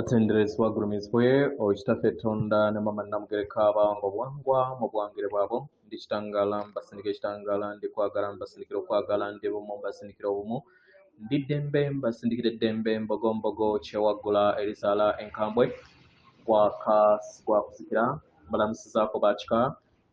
atenderezwa gulumizibwe okitaffe Tonda ne mama Namugereka abango bwangwa mu bwangire bwabo ndi kitangala mbasindika ekitangala ndi kwagala mbasindikira okwagala ndi bumu mbasindikira obumu ndi ddembe mbasindikira eddembe mbogombogo kyewaggula erizaala enkambwe gwakusikira mbalamusizaako bakika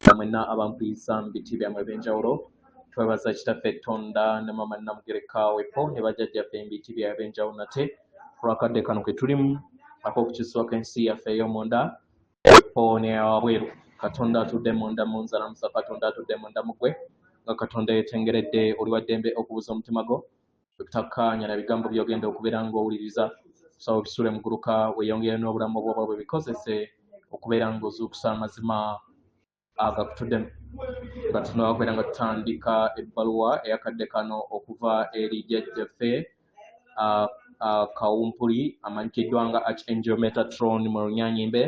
namwenna abampulisa mu biti byammwe ebyenjawulo twebaza kitaffe Tonda ne mama Namugereka wepo ne bajjajjaffe mu biti byabwe ebyenjawulo nate olwakadde kano ke tulimu ak'okukiswa k'ensi yaffe ey'omunda wepo ne wabweru Katonda atudde munda mu nzalamusa Katonda atudde munda mu ggwe nga Katonda yeetengeredde oli wa ddembe okubuuza omutima gwo ebitakkaanya na bigambo by'ogenda okubeera ng'owuliriza kusaba obisule mu gguluka weeyongere n'obulamu bw'oba bwe bikozese okubeera ng'ozuukusa amazima agakutuddemu nga tunawakubeera nga tutandika ebbaluwa eyakadde kano okuva eri jjajjaffe Kawumpuli amanyikiddwa nga Archangel Metatron mu Lunyanyimbe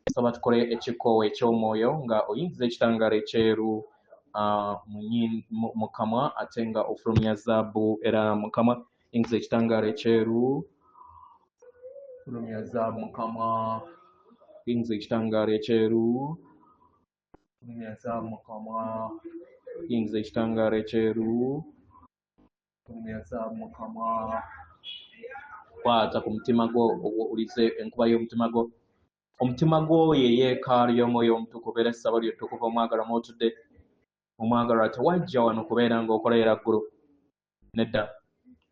nsaba tukole ekikoowo eky'omwoyo nga oyingiza ekitangaala ekyeru mu kamwa ate nga ofulumya zaabu era mu kamwa yingiza ekitangaala ekyeru fulumya zaabu mu kamwa yingiza ekitangaala ekyeru fulumya zaabu mu kamwa yingiza ekitangaala ekyeru fulumya zaabu mu kamwa kwata ku mutima gwo owulize enkuba y'omutima gwo omutima gwo ye yeekaalu y'omwoyo omutukuvu era essaba lyettukuvu omwagala mwotudde omwagalwa tewajja wano kubeera ng'okoleera ggulu nedda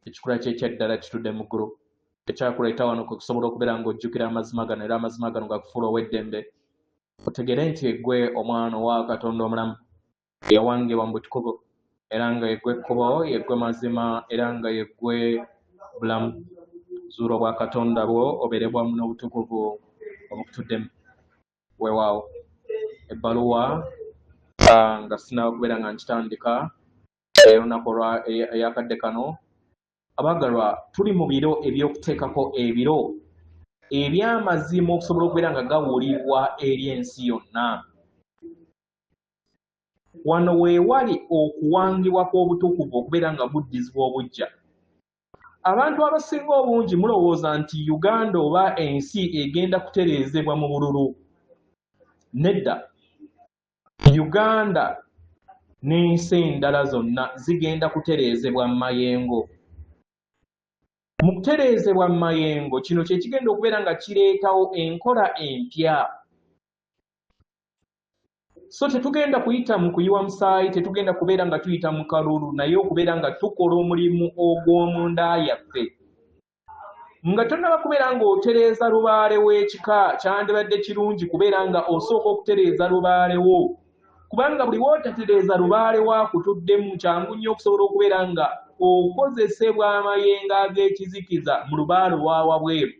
ekikula kye ekyeddala kitudde mu ggulu ekyakuleeta wano kwe kusobola okubeera ng'ojjukira amazima gano era amazima gano gakufuula ow'eddembe otegere nti eggwe omwana owa Katonda omulamu yawangibwa mu butukuvu era nga yeggwe ekkubo yeggwe mazima era nga yeggwe bulamu zuula obwa Katonda bwo obeere bwamu n'obutukuvu obukutuddemu weewaawo ebbaluwa nga sinaba kubeera nga nkitandika olunaku eyakadde kano abaagalwa tuli mu biro eby'okuteekako ebiro eby'amazima okusobola okubeera nga gawulibwa eri ensi yonna wano weewali okuwangibwa kw'obutukuvu okubeera nga buddizibwa obujja abantu abasinga obungi mulowooza nti Uganda oba ensi egenda kutereezebwa mu bululu nedda Uganda n'ensi endala zonna zigenda kutereezebwa mu mayengo mu kutereezebwa mu mayengo kino kye kigenda okubeera nga kireetawo enkola empya so tetugenda kuyita mu kuyiwa musaayi tetugenda kubeera nga tuyita mu kalulu naye okubeera nga tukola omulimu ogw'omunda yaffe nga tonnaba kubeera ng'otereeza lubaale w'ekika kyandibadde kirungi kubeera nga osooka okutereeza lubaale wo kubanga buli wootatereeza lubaale waakutuddemu kyangu nnyo okusobola okubeera nga okozesebwa amayengo ag'ekizikiza mu lubaale olwawabweru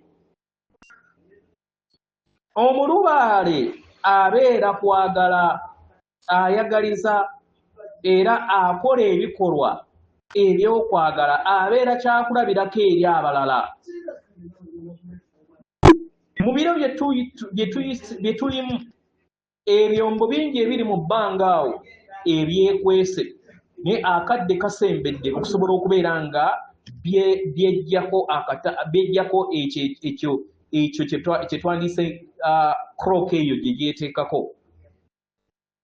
omulubaale abeera kwagala ayagaliza era akola ebikolwa ebyokwagala abeera kyakulabirako eri abalala mu biro bye tulimu ebyombo bingi ebiri mu bbanga awo ebyekwese naye akadde kasembedde okusobola okubeera nga byejjako ekyo kye twandise krok eyo gye gyeteekako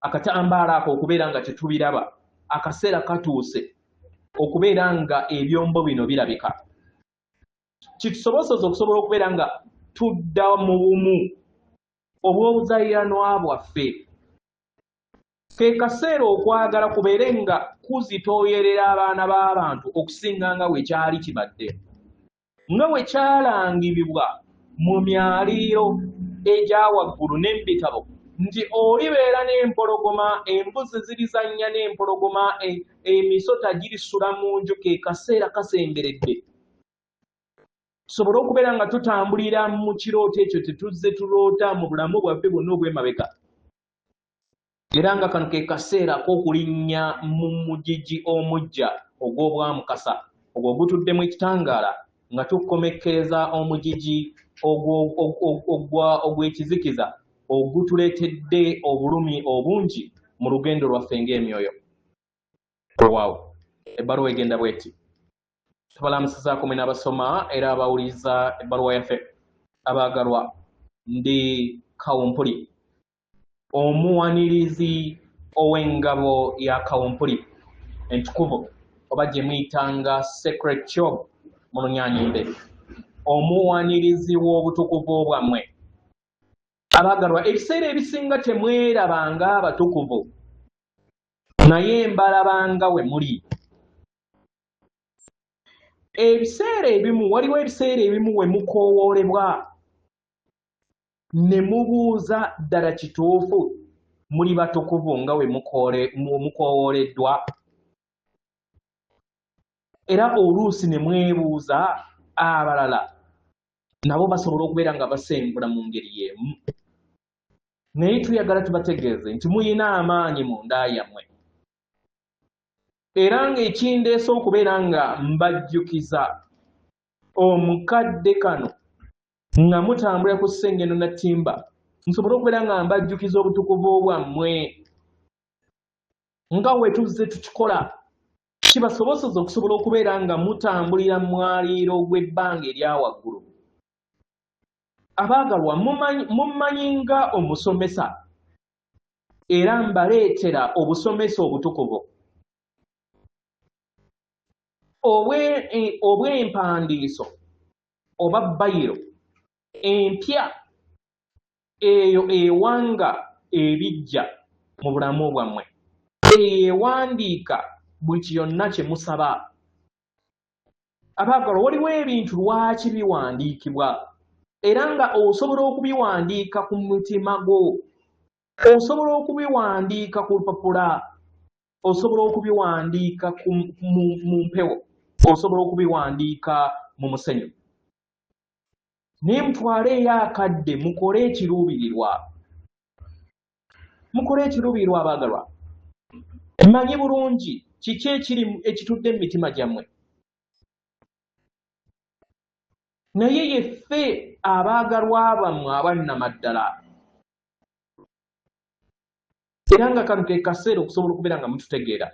akatambaala ako okubeera nga tetubiraba akaseera katuuse okubeera nga ebyombo bino birabika kitusobozesa okusobola okubeera nga tudda mu bumu obw'obuzayiranwa bwaffe ke kaseera okwagala kubeere nga kuzitooyerera abaana b'abantu okusinga nga bwe kyali kibadde nga bwe kyalangibwa mu myaliiro egyawaggulu n'embitabo nti olibeera n'empologoma embuzi zirizannya n'empologoma emisota girisula mu nju ke kaseera kasemberedde tusobole okubeera nga tutambulira mu kirooto ekyo tetuzze tuloota mu bulamu bwaffe bwonna obw'emabega era nga kano ke kaseera k'okulinnya mu mugigi omujja ogw'obwamukasa ogwo gutuddemu ekitangaala nga tukomekkereza omugigi ogw'ekizikiza ogutuleetedde obulumi obungi mu lugendo lwaffe ng'emyoyo waawo ebbaluwa egenda bweti tubalamusizaako mwe n'abasoma era abawuliriza ebbaluwa yaffe Abaagalwa, ndi Kawumpuli, omuwanirizi ow'engabo ya Kawumpuli entukuvu, oba gye muyitanga Secret Job mu Lunyanyimbe, omuwanirizi w'obutukuvu bwammwe. Abaagalwa, ebiseera ebisinga temwerabanga abatukuvu, naye mbalabanga we muli. Waliwo ebiseera ebimu we mukoowoolebwa ne mubuuza ddala kituufu muli batukuvu nga we mukoowoleddwa? Era oluusi ne mwebuuza abalala nabo basobola okubeera nga basengula mu ngeri y'emu. Naye tuyagala tubategeeze nti muyina amaanyi mu nda yammwe, era ng'ekindeese okubeera nga mbajjukiza omukadde kano nga mutambula ku Ssengendo na Ttimba, nsobole okubeera nga mbajjukiza obutukuvu bwammwe nga we tuzze tukikola, kibasobozesa okusobola okubeera nga mutambulira mu mwaliiro gw'ebbanga erya waggulu. Abaagalwa, mummanyi nga omusomesa, era mbaleetera obusomesa obutukuvu obw'empandiiso oba bayiro empya eyo ewanga ebijja mu bulamu bwammwe, ewandiika buli kyonna kye musaba. Abaagalwa, waliwo ebintu lwaki biwandiikibwa, era nga osobola okubiwandiika ku mutima gwo, osobola okubiwandiika ku lupapula, osobola okubiwandiika mu mpewo, osobola okubiwandiika mu musenyu. Naye mutwaleeyo akadde mukole ekiruubirirwa. Mukole ekiruubirirwa abaagalwa. Mmanyi bulungi kiki ekitudde mu mitima gyammwe. Naye yeffe abaagalwa bammwe abannamaddala, era nga kano ke kaseera okusobola okubeera nga mututegeera.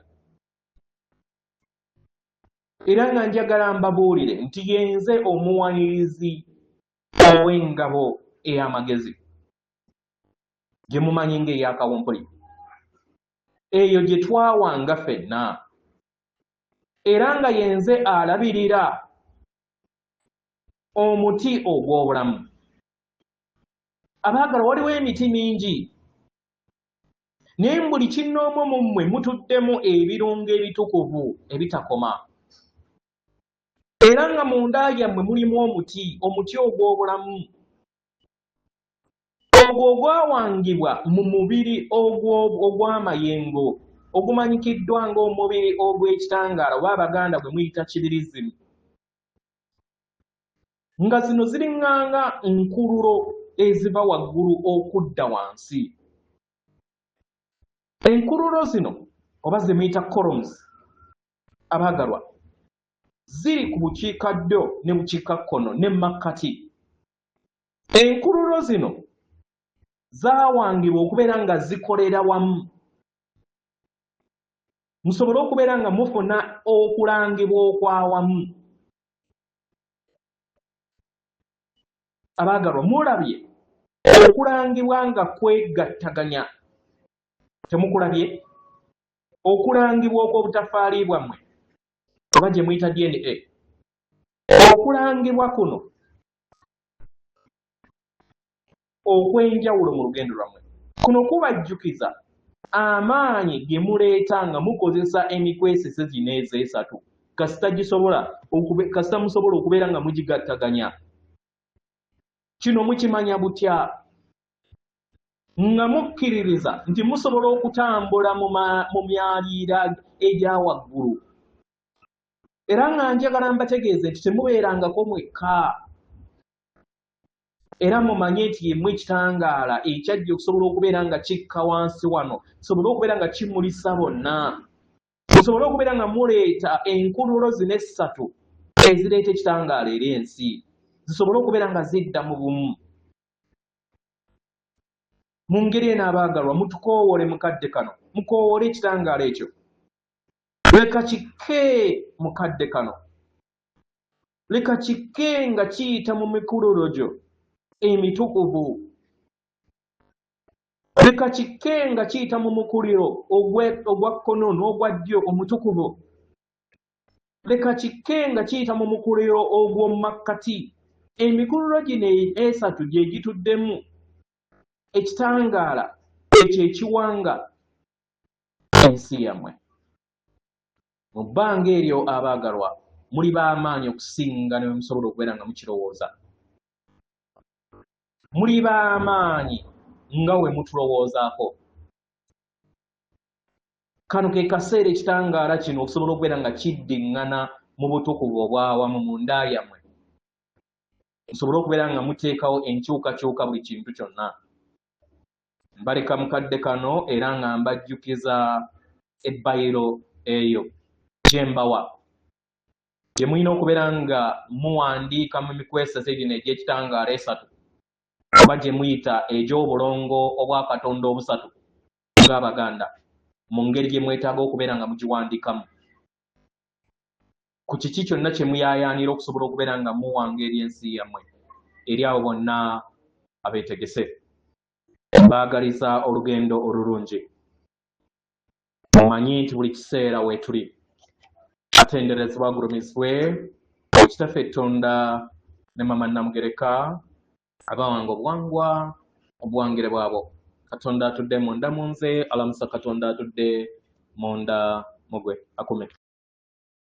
Era nga njagala mbabuulire nti yenze omuwanirizi ow'engabo ey'amagezi, gye mumanyi ng'eya Kawumpuli, eyo gye twawanga ffenna, era nga yenze alabirira omuti ogw'obulamu. Abaagalwa, waliwo emiti mingi, naye mu buli kinnoomu mu mmwe mutuddemu ebirungo ebitukuvu ebitakoma, era nga mu nda yammwe mulimu omuti ogw'obulamu, ogwo ogwawangibwa mu mubiri ogw'amayengo ogumanyikiddwa ng'omubiri ogw'ekitangaala oba Abaganda bwe muyita kibirizimu, nga zino ziriŋŋanga nkululo eziva waggulu okudda wansi. Enkululo zino oba ze muyita columns, abaagalwa, ziri ku bukiikaddyo ne bukiikakkono ne makkati. Enkululo zino zaawangibwa okubeera nga zikolera wamu, musobole okubeera nga mufuna okulangibwa okwawamu. Abaagalwa, mulabye okulangibwa nga kwegattaganya, temukulabye? Okulangibwa okw'obutafaali bwammwe oba gye muyita DNA, okulangibwa kuno okw'enjawulo mu lugendo lwammwe, kuno kubajjukiza amaanyi ge muleeta nga mukozesa emikwesese gino ez'esatu kasita musobola okubeera nga mugigattaganya. Kino mukimanya butya? Nga mukkiririza nti musobola okutambula mu myaliira egya waggulu, era nga njagala mbategeeze nti temubeerangako mwekka, era mumanye nti yemmwe ekitangaala ekyajja okusobola okubeera nga kikka wansi wano, kisobole okubeera nga kimulisa bonna, musobole okubeera nga muleeta enkululo zino essatu ezireeta ekitangaala eri ensi, zisobole okubeera nga zidda mu bumu. Mu ngeri eno abaagalwa, mutukoowole mukadde kano, mukoowole ekitangaala ekyo, leka kikke mukadde kano, leka kikke nga kiyita mu mikululo gyo, emitukuvu. Leka kikke nga kiyita mu mukuliro ogwa kkono n'ogwa ddyo omutukuvu. Leka kikke nga kiyita mu mukuliro ogw'omu makkati. Emikululo gino esatu gye gituddemu ekitangaala ekyo ekiwanga ensi yammwe. Mu bbanga eryo abaagalwa muli b'amaanyi okusinga ne bwe musobola okubeera nga mukirowooza. Muli b'amaanyi nga we mutulowoozaako. Kano ke kaseera ekitangaala kino okusobola okubeera nga kiddiŋŋana mu butukuvu obwawamu mu nda yammwe. Musobole okubeera nga muteekawo enkyukakyuka buli kintu kyonna. Mbaleka mukadde kano era nga mbajjukiza ebbayiro eyo gye mbawa, gye mulina okubeera nga muwandiika mu mikwesase gino egy'ekitangaala esatu, oba gye muyita egy'obulongo obwa Katonda obusatu ng'Abaganda, mu ngeri gye mwetaaga okubeera nga mugiwandiikamu. Ku kiki kyonna kye muyaayaanira okusobola okubeera nga muwanga eri ensi yammwe, eri abo bonna abeetegese. Mbaagaliza olugendo olulungi. Mumanyi nti buli kiseera weetuli atenderezebwa agulumizibwe Ekitaffe Tonda ne Mama Namugereka abawanga obuwangwa obuwangire bwabo. Katonda atudde munda mu nze, alamusa Katonda atudde munda mu gwe. Akume.